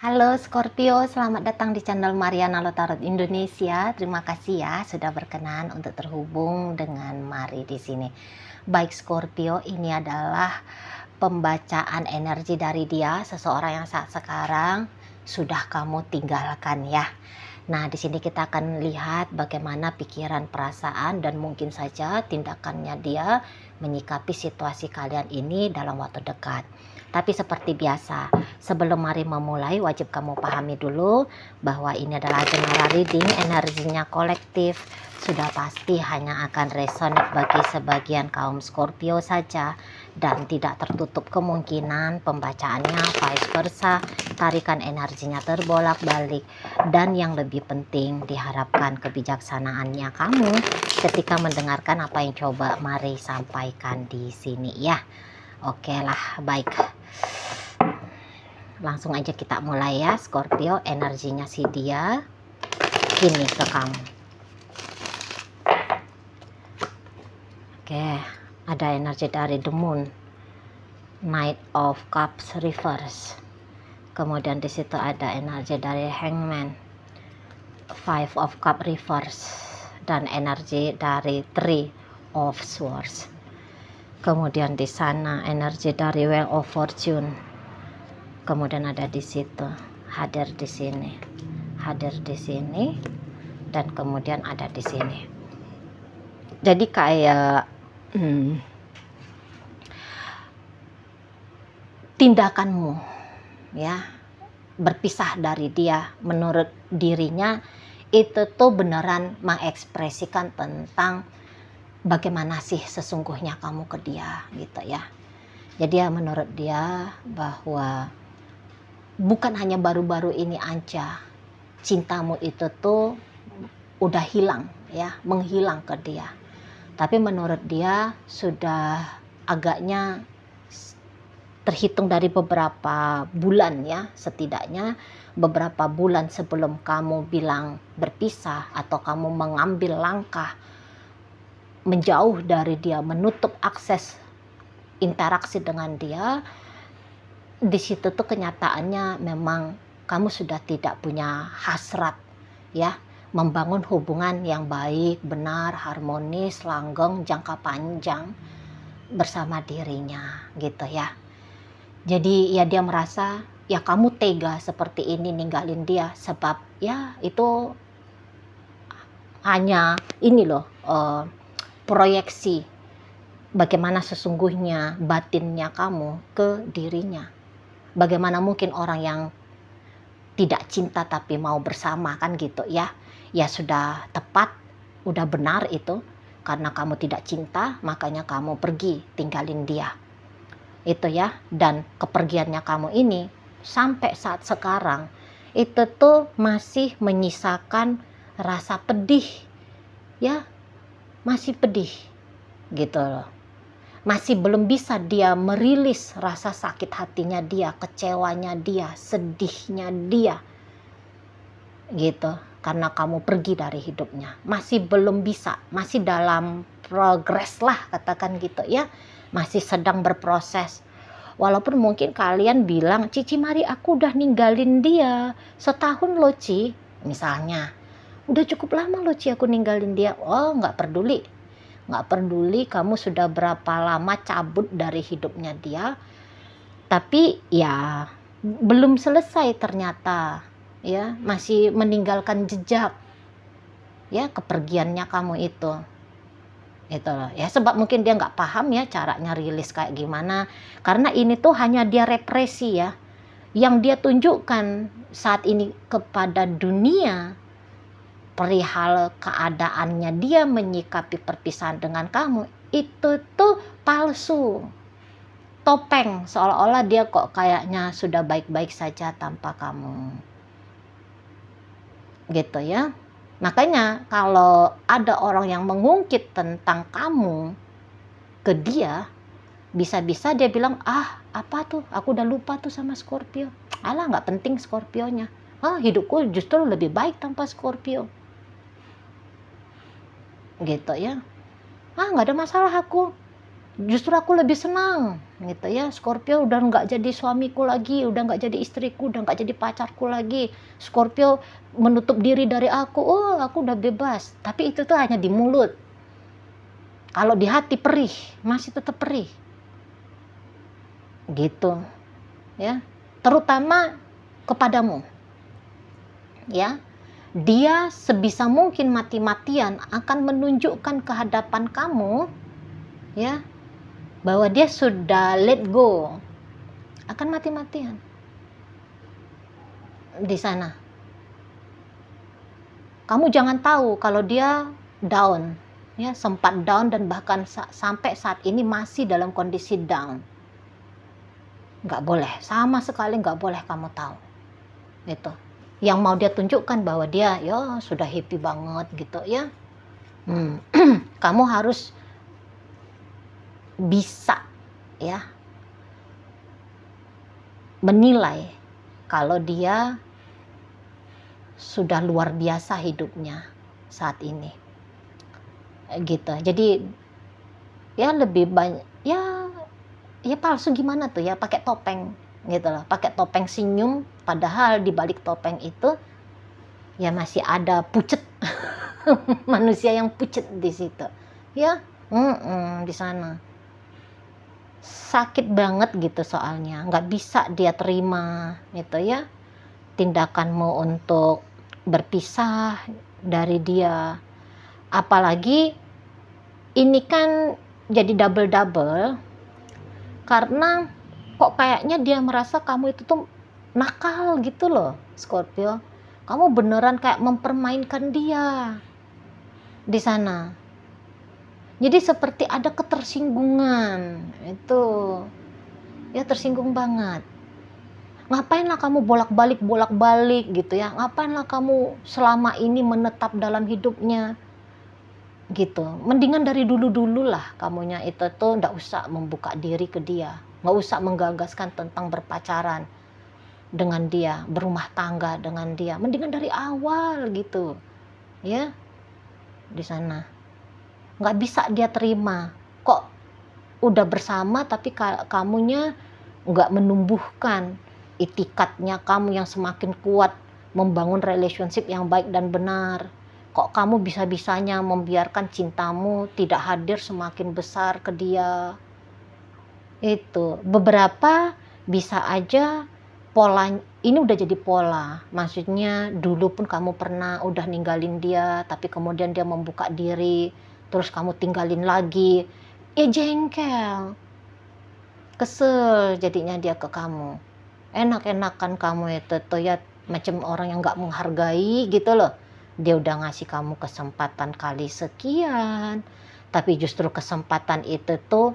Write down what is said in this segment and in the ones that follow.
Halo Scorpio, selamat datang di channel Mariana Lotarot Indonesia. Terima kasih ya sudah berkenan untuk terhubung dengan Mari di sini. Baik Scorpio, ini adalah pembacaan energi dari dia, seseorang yang saat sekarang sudah kamu tinggalkan ya. Nah, di sini kita akan lihat bagaimana pikiran, perasaan, dan mungkin saja tindakannya dia menyikapi situasi kalian ini dalam waktu dekat. Tapi seperti biasa, sebelum Mari memulai, wajib kamu pahami dulu bahwa ini adalah general reading, energinya kolektif. Sudah pasti hanya akan resonate bagi sebagian kaum Scorpio saja, dan tidak tertutup kemungkinan pembacaannya vice versa, tarikan energinya terbolak-balik. Dan yang lebih penting, diharapkan kebijaksanaannya kamu ketika mendengarkan apa yang coba Mari sampaikan di sini ya. Oke lah, baik. Langsung aja kita mulai ya Scorpio. Energinya si dia gini ke kamu. Oke, ada energi dari the moon, Knight of Cups reverse. Kemudian di situ ada energi dari hangman, Five of Cups reverse, dan energi dari Three of Swords. Kemudian di sana energi dari Wheel of Fortune. Kemudian ada di situ, hadir di sini, dan kemudian ada di sini. Jadi kayak tindakanmu ya berpisah dari dia menurut dirinya itu tuh beneran mengekspresikan tentang bagaimana sih sesungguhnya kamu ke dia gitu ya. Jadi ya menurut dia bahwa bukan hanya baru-baru ini aja cintamu itu tuh udah hilang ya, menghilang ke dia. Tapi menurut dia sudah agaknya terhitung dari beberapa bulan ya, setidaknya beberapa bulan sebelum kamu bilang berpisah atau kamu mengambil langkah menjauh dari dia, menutup akses interaksi dengan dia. Di situ tuh kenyataannya memang kamu sudah tidak punya hasrat ya, membangun hubungan yang baik, benar, harmonis, langgeng, jangka panjang bersama dirinya gitu ya. Jadi ya dia merasa ya kamu tega seperti ini ninggalin dia, sebab ya itu hanya ini loh proyeksi bagaimana sesungguhnya batinnya kamu ke dirinya. Bagaimana mungkin orang yang tidak cinta tapi mau bersama kan gitu ya. Ya sudah tepat, udah benar itu. Karena kamu tidak cinta, makanya kamu pergi tinggalin dia. Itu ya. Dan kepergiannya kamu ini sampai saat sekarang itu tuh masih menyisakan rasa pedih. Ya, masih pedih gitu loh. Masih belum bisa dia merilis rasa sakit hatinya dia, kecewanya dia, sedihnya dia gitu, karena kamu pergi dari hidupnya. Masih belum bisa, masih dalam progres lah katakan gitu ya, masih sedang berproses. Walaupun mungkin kalian bilang, Cici Mari aku udah ninggalin dia setahun loh Ci, misalnya udah cukup lama loh Ci aku ninggalin dia. Oh nggak peduli kamu sudah berapa lama cabut dari hidupnya dia, tapi ya belum selesai ternyata ya, masih meninggalkan jejak ya kepergiannya kamu itu loh ya. Sebab mungkin dia nggak paham ya caranya rilis kayak gimana, karena ini tuh hanya dia represi ya, yang dia tunjukkan saat ini kepada dunia perihal keadaannya dia menyikapi perpisahan dengan kamu itu tuh palsu, topeng, seolah-olah dia kok kayaknya sudah baik-baik saja tanpa kamu gitu ya. Makanya kalau ada orang yang mengungkit tentang kamu ke dia, bisa-bisa dia bilang, apa tuh, aku udah lupa tuh sama Scorpio, alah nggak penting Scorpionya, hidupku justru lebih baik tanpa Scorpio gitu ya, nggak ada masalah aku justru aku lebih senang gitu ya. Scorpio udah nggak jadi suamiku lagi, udah nggak jadi istriku, udah nggak jadi pacarku lagi. Scorpio menutup diri dari aku. Oh, aku udah bebas. Tapi itu tuh hanya di mulut. Kalau di hati perih, masih tetap perih gitu ya. Terutama kepadamu ya. Dia sebisa mungkin mati-matian akan menunjukkan ke hadapan kamu ya, bahwa dia sudah let go, akan mati-matian di sana. Kamu jangan tahu kalau dia down ya, sempat down dan bahkan sampai saat ini masih dalam kondisi down. Nggak boleh, sama sekali nggak boleh kamu tahu itu. Yang mau dia tunjukkan bahwa dia ya sudah happy banget gitu ya. Kamu harus bisa ya menilai kalau dia sudah luar biasa hidupnya saat ini gitu. Jadi ya lebih banyak ya palsu gimana tuh ya, pakai topeng gitu loh, pakai topeng senyum, padahal di balik topeng itu ya masih ada pucet manusia yang pucet di situ ya. Di sana sakit banget gitu, soalnya nggak bisa dia terima gitu ya tindakanmu untuk berpisah dari dia. Apalagi ini kan jadi double karena kok kayaknya dia merasa kamu itu tuh nakal gitu loh, Scorpio. Kamu beneran kayak mempermainkan dia di sana. Jadi seperti ada ketersinggungan itu ya, tersinggung banget. Ngapainlah kamu bolak-balik gitu ya, ngapainlah kamu selama ini menetap dalam hidupnya gitu. Mendingan dari dulu lah kamunya itu tuh nggak usah membuka diri ke dia, nggak usah menggagaskan tentang berpacaran dengan dia, berumah tangga dengan dia. Mendingan dari awal gitu ya di sana. Nggak bisa dia terima kok udah bersama tapi kamunya nggak menumbuhkan itikatnya kamu yang semakin kuat, membangun relationship yang baik dan benar. Kok kamu bisa-bisanya membiarkan cintamu tidak hadir semakin besar ke dia. Itu beberapa bisa aja pola ini udah jadi pola, maksudnya dulu pun kamu pernah udah ninggalin dia tapi kemudian dia membuka diri, terus kamu tinggalin lagi, jengkel, kesel jadinya dia ke kamu. Enak-enakan kamu itu tuh ya macam orang yang nggak menghargai gitu loh. Dia udah ngasih kamu kesempatan kali sekian, tapi justru kesempatan itu tuh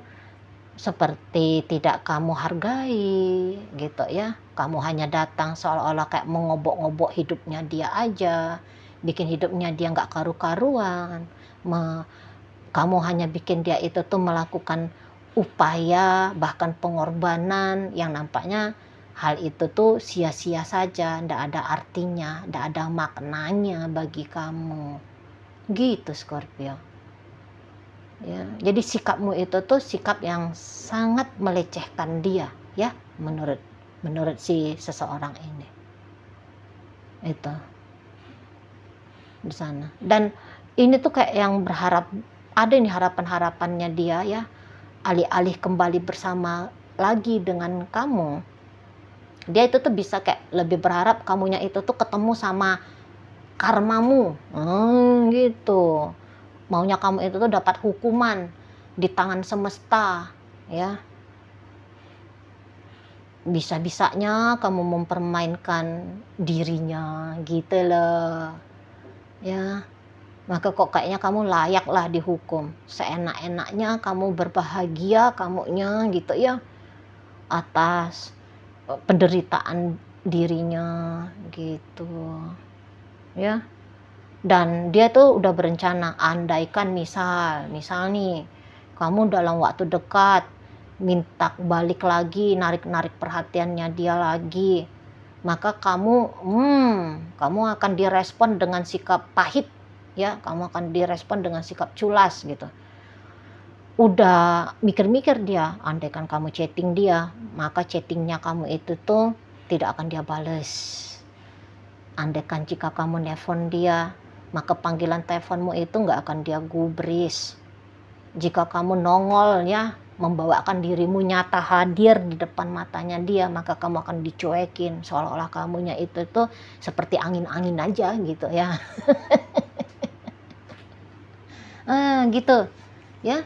seperti tidak kamu hargai gitu ya. Kamu hanya datang seolah-olah kayak mengobok-ngobok hidupnya dia aja, bikin hidupnya dia nggak karu-karuan. Kamu hanya bikin dia itu tuh melakukan upaya bahkan pengorbanan yang nampaknya hal itu tuh sia-sia saja, ndak ada artinya, ndak ada maknanya bagi kamu gitu, Scorpio ya. Jadi sikapmu itu tuh sikap yang sangat melecehkan dia ya, menurut si seseorang ini itu di sana. Dan ini tuh kayak yang berharap, ada ini harapan-harapannya dia ya, alih-alih kembali bersama lagi dengan kamu, dia itu tuh bisa kayak lebih berharap kamunya itu tuh ketemu sama karmamu gitu. Maunya kamu itu tuh dapat hukuman di tangan semesta ya. Bisa-bisanya kamu mempermainkan dirinya gitu loh ya. Maka kok kayaknya kamu layak lah dihukum, seenak-enaknya kamu berbahagia kamunya gitu ya atas penderitaan dirinya gitu ya. Dan dia tuh udah berencana, andaikan misal nih kamu dalam waktu dekat minta balik lagi, narik perhatiannya dia lagi, maka kamu akan direspon dengan sikap pahit ya, kamu akan direspon dengan sikap culas gitu. udah mikir-mikir dia, andaikan kamu chatting dia, maka chattingnya kamu itu tuh tidak akan dia bales. Andaikan jika kamu nelfon dia, maka panggilan teleponmu itu nggak akan dia gubris. Jika kamu nongol ya, membawakan dirimu nyata hadir di depan matanya dia, maka kamu akan dicuekin, seolah-olah kamunya itu tuh seperti angin-angin aja gitu ya. Gitu ya.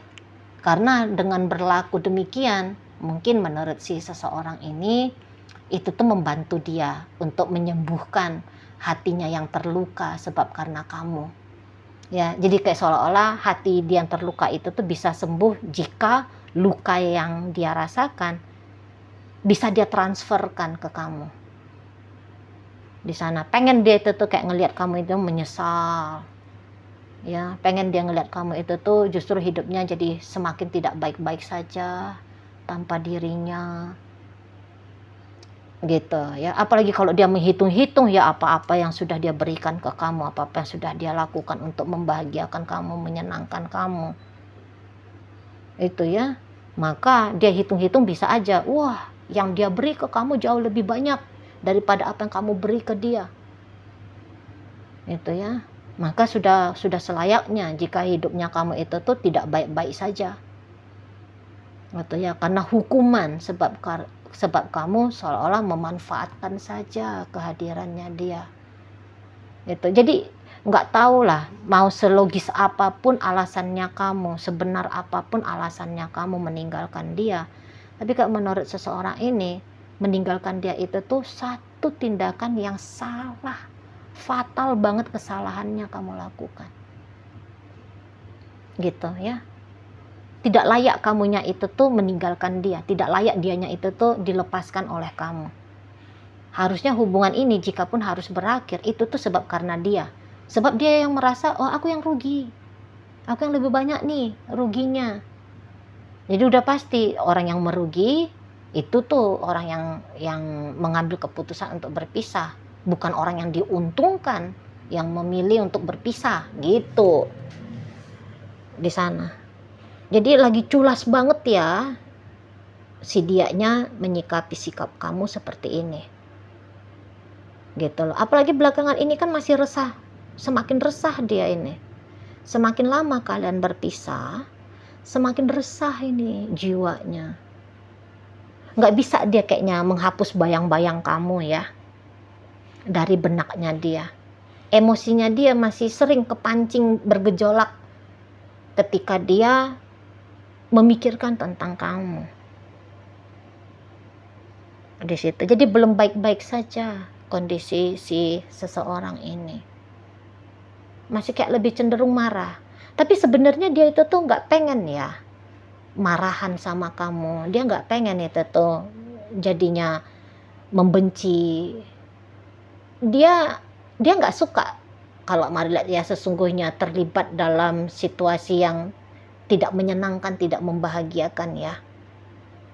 Karena dengan berlaku demikian, mungkin menurut si seseorang ini, itu tuh membantu dia untuk menyembuhkan hatinya yang terluka sebab karena kamu. Ya, jadi kayak seolah-olah hati dia yang terluka itu tuh bisa sembuh jika luka yang dia rasakan bisa dia transferkan ke kamu. Di sana pengen dia itu tuh kayak ngelihat kamu itu menyesal. Ya, pengen dia ngelihat kamu itu tuh justru hidupnya jadi semakin tidak baik-baik saja tanpa dirinya. Gitu ya. Apalagi kalau dia menghitung-hitung ya apa-apa yang sudah dia berikan ke kamu, apa-apa yang sudah dia lakukan untuk membahagiakan kamu, menyenangkan kamu. Itu ya. Maka dia hitung-hitung bisa aja, wah, yang dia beri ke kamu jauh lebih banyak daripada apa yang kamu beri ke dia. Itu ya. Maka sudah selayaknya jika hidupnya kamu itu tuh tidak baik-baik saja. Gitu ya, karena hukuman sebab kamu seolah-olah memanfaatkan saja kehadirannya dia. Itu. Jadi nggak tahu lah, mau selogis apapun alasannya kamu, sebenar apapun alasannya kamu meninggalkan dia. Tapi kalau menurut seseorang ini, meninggalkan dia itu tuh satu tindakan yang salah. Fatal banget kesalahannya kamu lakukan. Gitu ya. Tidak layak kamunya itu tuh meninggalkan dia. Tidak layak dianya itu tuh dilepaskan oleh kamu. Harusnya hubungan ini jikapun harus berakhir, itu tuh sebab karena dia. Sebab dia yang merasa, oh aku yang rugi. Aku yang lebih banyak nih ruginya. Jadi udah pasti orang yang merugi itu tuh orang yang mengambil keputusan untuk berpisah. Bukan orang yang diuntungkan, yang memilih untuk berpisah gitu. Di sana. Jadi lagi culas banget ya si dianya menyikapi sikap kamu seperti ini. Gitu loh. Apalagi belakangan ini kan masih resah. Semakin resah dia ini. Semakin lama kalian berpisah, semakin resah ini jiwanya. Nggak bisa dia kayaknya menghapus bayang-bayang kamu ya. Dari benaknya dia. Emosinya dia masih sering kepancing bergejolak ketika dia memikirkan tentang kamu. Di situ. Jadi belum baik-baik saja kondisi si seseorang ini. Masih kayak lebih cenderung marah. Tapi sebenarnya dia itu tuh nggak pengen ya marahan sama kamu. Dia nggak pengen itu tuh jadinya membenci. Dia nggak suka kalau Marilah dia sesungguhnya terlibat dalam situasi yang tidak menyenangkan, tidak membahagiakan ya.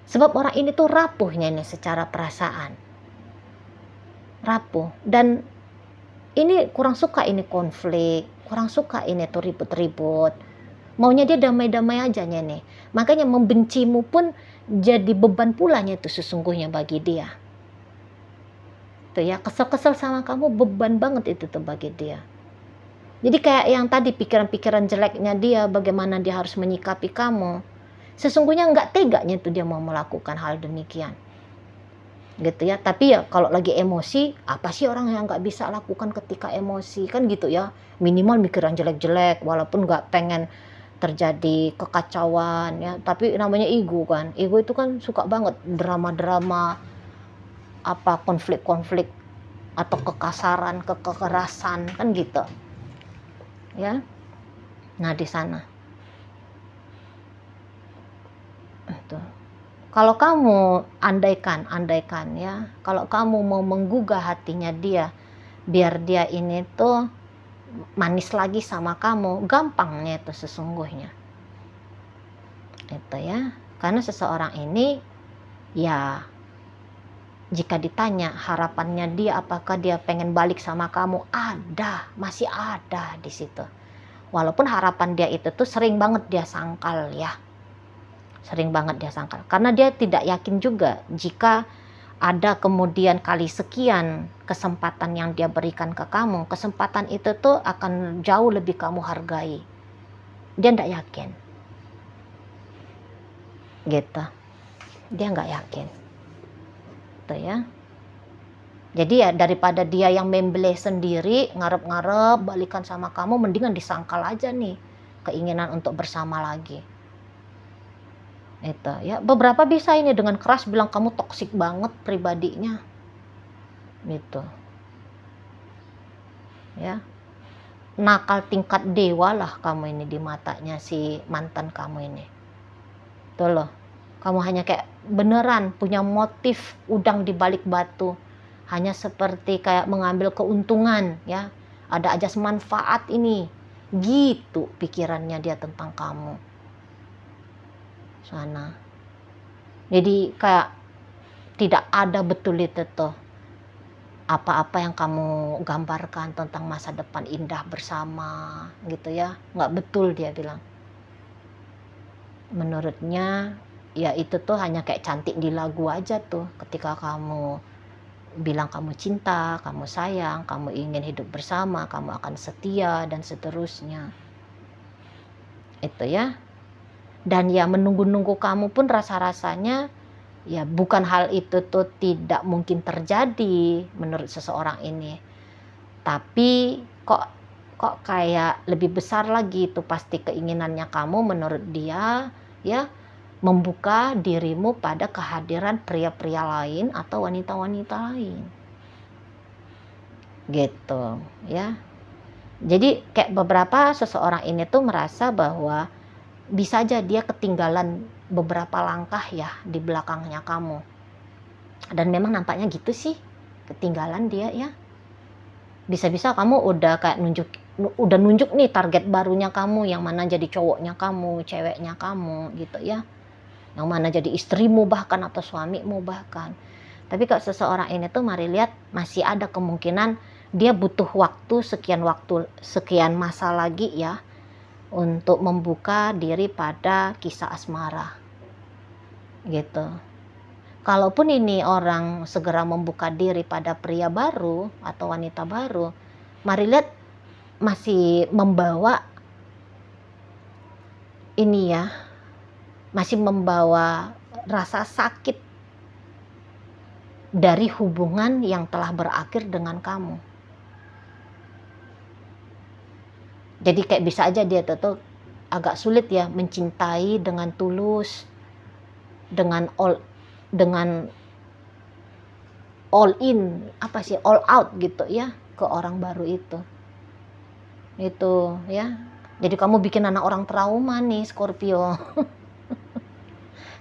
Sebab orang ini tuh rapuhnya ini secara perasaan. Rapuh. Dan ini kurang suka ini konflik, kurang suka ini tuh ribut-ribut. Maunya dia damai-damai aja nih. Makanya membencimu pun jadi beban pulanya itu sesungguhnya bagi dia. Tuh ya, kesel-kesel sama kamu beban banget itu tuh bagi dia. Jadi kayak yang tadi pikiran-pikiran jeleknya dia, bagaimana dia harus menyikapi kamu. Sesungguhnya nggak teganya tuh dia mau melakukan hal demikian. Gitu ya, tapi ya kalau lagi emosi, apa sih orang yang nggak bisa lakukan ketika emosi, kan gitu ya, minimal mikiran jelek-jelek, walaupun nggak pengen terjadi kekacauan ya, tapi namanya ego kan, ego itu kan suka banget drama-drama, apa konflik-konflik atau kekasaran, kekerasan kan gitu ya. Nah di sana itu. Kalau kamu andaikan ya, kalau kamu mau menggugah hatinya dia, biar dia ini tuh manis lagi sama kamu, gampangnya itu sesungguhnya. Itu ya, karena seseorang ini ya jika ditanya harapannya dia apakah dia pengen balik sama kamu, masih ada di situ. Walaupun harapan dia itu tuh sering banget dia sangkal ya. Sering banget dia sangkal. Karena dia tidak yakin juga jika ada kemudian kali sekian kesempatan yang dia berikan ke kamu, kesempatan itu tuh akan jauh lebih kamu hargai. Dia tidak yakin. Gitu. Dia nggak yakin. Tuh ya. Jadi ya daripada dia yang membeli sendiri, ngarep-ngarep balikan sama kamu, mendingan disangkal aja nih keinginan untuk bersama lagi. Itu ya, beberapa bisa ini dengan keras bilang kamu toksik banget pribadinya. Gitu. Ya. Nakal tingkat dewa lah kamu ini di matanya si mantan kamu ini. Tuh loh. Kamu hanya kayak beneran punya motif udang di balik batu. Hanya seperti kayak mengambil keuntungan ya. Ada ajas manfaat ini. Gitu pikirannya dia tentang kamu. Sana. Jadi kayak tidak ada betul itu tuh. Apa-apa yang kamu gambarkan tentang masa depan indah bersama gitu ya. Nggak betul dia bilang. Menurutnya ya itu tuh hanya kayak cantik di lagu aja tuh. Ketika kamu bilang kamu cinta, kamu sayang, kamu ingin hidup bersama, kamu akan setia dan seterusnya. Itu ya. Dan ya menunggu-nunggu kamu pun rasa-rasanya ya bukan hal itu tuh tidak mungkin terjadi menurut seseorang ini. Tapi kok kayak lebih besar lagi itu pasti keinginannya kamu menurut dia ya, membuka dirimu pada kehadiran pria-pria lain atau wanita-wanita lain. Gitu ya. Jadi kayak beberapa seseorang ini tuh merasa bahwa bisa aja dia ketinggalan beberapa langkah ya di belakangnya kamu. Dan memang nampaknya gitu sih, ketinggalan dia ya. Bisa-bisa kamu udah kayak nunjuk nih target barunya kamu, yang mana jadi cowoknya kamu, ceweknya kamu gitu ya. Yang mana jadi istrimu bahkan atau suamimu bahkan. Tapi kalau seseorang ini tuh mari lihat masih ada kemungkinan dia butuh waktu, sekian masa lagi ya untuk membuka diri pada kisah asmara. Gitu. Kalaupun ini orang segera membuka diri pada pria baru atau wanita baru, mari lihat masih membawa ini ya, masih membawa rasa sakit dari hubungan yang telah berakhir dengan kamu. Jadi kayak bisa aja dia tuh agak sulit ya mencintai dengan tulus, dengan all in, all out gitu ya ke orang baru itu. Itu ya. Jadi kamu bikin anak orang trauma nih Scorpio.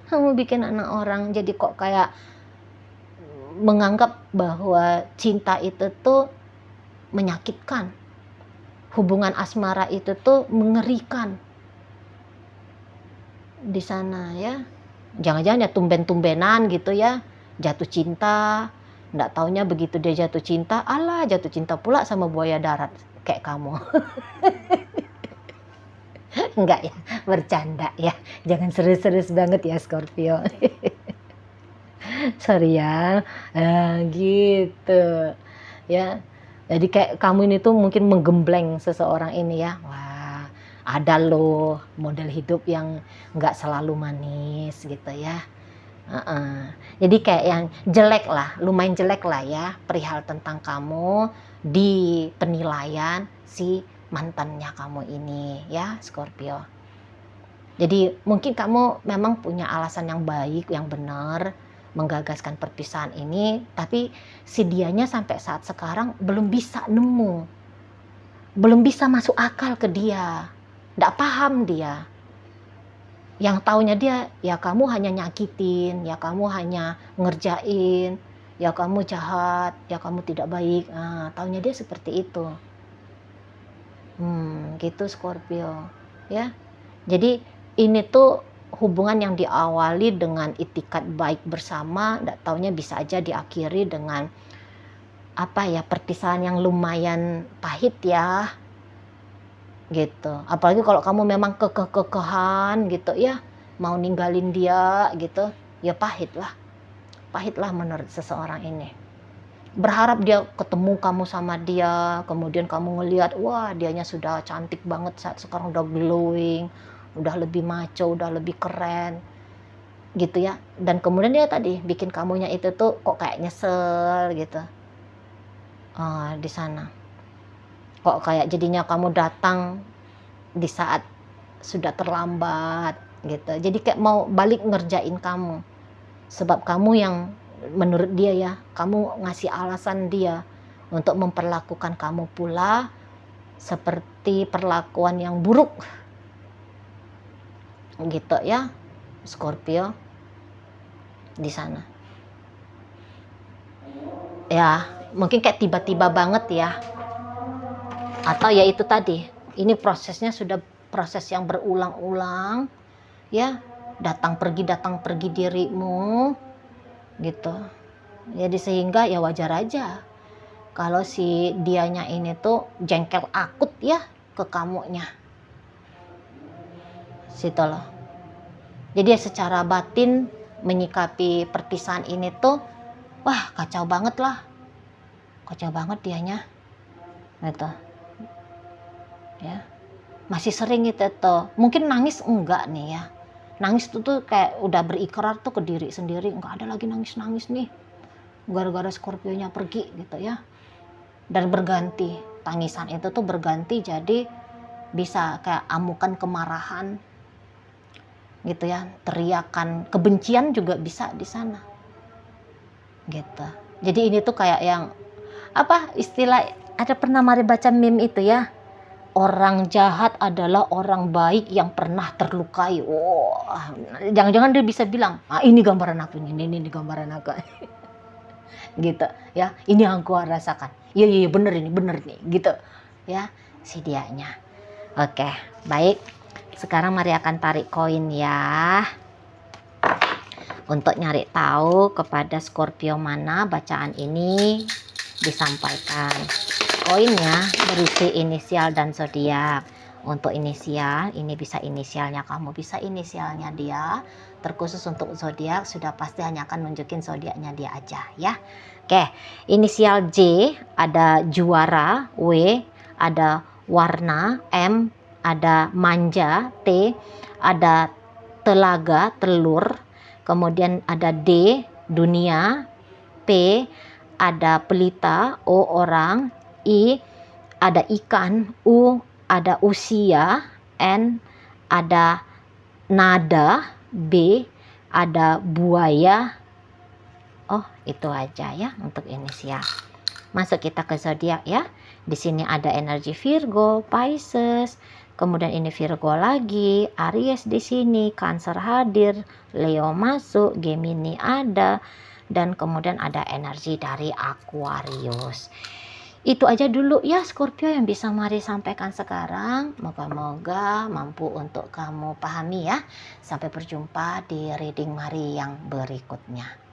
Kamu bikin anak orang jadi kok kayak menganggap bahwa cinta itu tuh menyakitkan. Hubungan asmara itu tuh mengerikan. Di sana ya. Jangan-jangan ya tumben-tumbenan gitu ya. Jatuh cinta. Nggak taunya begitu dia jatuh cinta. Alah jatuh cinta pula sama buaya darat. Kayak kamu. Enggak ya. Bercanda ya. Jangan serius-serius banget ya Scorpio. Sorry ya. Gitu. Ya. Jadi kayak kamu ini tuh mungkin menggembleng seseorang ini ya. Wah, ada loh model hidup yang nggak selalu manis gitu ya. Jadi kayak yang jelek lah, lumayan jelek lah ya perihal tentang kamu di penilaian si mantannya kamu ini ya Scorpio. Jadi mungkin kamu memang punya alasan yang baik, yang benar menggagaskan perpisahan ini, tapi si dianya sampai saat sekarang belum bisa nemu, belum bisa masuk akal ke dia, nggak paham dia. Yang taunya dia, ya kamu hanya nyakitin, ya kamu hanya ngerjain, ya kamu jahat, ya kamu tidak baik. Taunya dia seperti itu. Gitu Scorpio, ya. Jadi ini tuh hubungan yang diawali dengan itikat baik bersama, nggak taunya bisa aja diakhiri dengan perpisahan yang lumayan pahit ya, gitu. Apalagi kalau kamu memang kekehan gitu ya, mau ninggalin dia gitu, ya pahitlah menurut seseorang ini. Berharap dia ketemu kamu sama dia, kemudian kamu ngelihat, wah dianya sudah cantik banget saat sekarang, udah glowing, udah lebih maco, udah lebih keren gitu ya. Dan kemudian dia tadi bikin kamunya itu tuh kok kayak nyesel gitu. Di sana. Kok kayak jadinya kamu datang di saat sudah terlambat gitu. Jadi kayak mau balik ngerjain kamu. Sebab kamu yang menurut dia ya, kamu ngasih alasan dia untuk memperlakukan kamu pula seperti perlakuan yang buruk gitu ya, Scorpio di sana. Ya, mungkin kayak tiba-tiba banget ya. Atau ya itu tadi, ini prosesnya sudah proses yang berulang-ulang ya, datang pergi dirimu gitu. Jadi sehingga ya wajar aja kalau si dianya ini tuh jengkel akut ya ke kamunya. Situ loh. Jadi ya secara batin menyikapi perpisahan ini tuh, wah kacau banget lah. Kacau banget dianya. Gitu. Ya. Masih sering gitu tuh. Mungkin nangis enggak nih ya. Nangis tuh kayak udah berikrar tuh ke diri sendiri, enggak ada lagi nangis-nangis nih. Gara-gara Scorpio-nya pergi gitu ya. Dan berganti, tangisan itu tuh berganti jadi bisa kayak amukan kemarahan gitu ya, teriakan kebencian juga bisa di sana gitu. Jadi ini tuh kayak yang apa istilah, ada pernah mari baca meme itu ya, orang jahat adalah orang baik yang pernah terlukai. Wah, jangan-jangan dia bisa bilang, ini gambaran aku, ini gambaran aku gitu ya, ini yang aku rasakan. Iya bener nih gitu ya si dianya. Oke, baik. Sekarang mari akan tarik koin ya. Untuk nyari tahu kepada Scorpio mana bacaan ini disampaikan. Koinnya berisi inisial dan zodiak. Untuk inisial, ini bisa inisialnya kamu, bisa inisialnya dia. Terkhusus untuk zodiak sudah pasti hanya akan nunjukin zodiaknya dia aja ya. Oke, inisial J ada juara, W ada warna, M ada manja, T ada telaga, telur, kemudian ada D dunia, P ada pelita, O orang, I ada ikan, U ada usia, N ada nada, B ada buaya. Oh, itu aja ya untuk inisial. Masuk kita ke zodiak ya. Di sini ada energi Virgo, Pisces, kemudian ini Virgo lagi, Aries di sini, Cancer hadir, Leo masuk, Gemini ada, dan kemudian ada energi dari Aquarius. Itu aja dulu ya Scorpio yang bisa Mari sampaikan sekarang. Moga-moga mampu untuk kamu pahami ya. Sampai berjumpa di reading Mari yang berikutnya.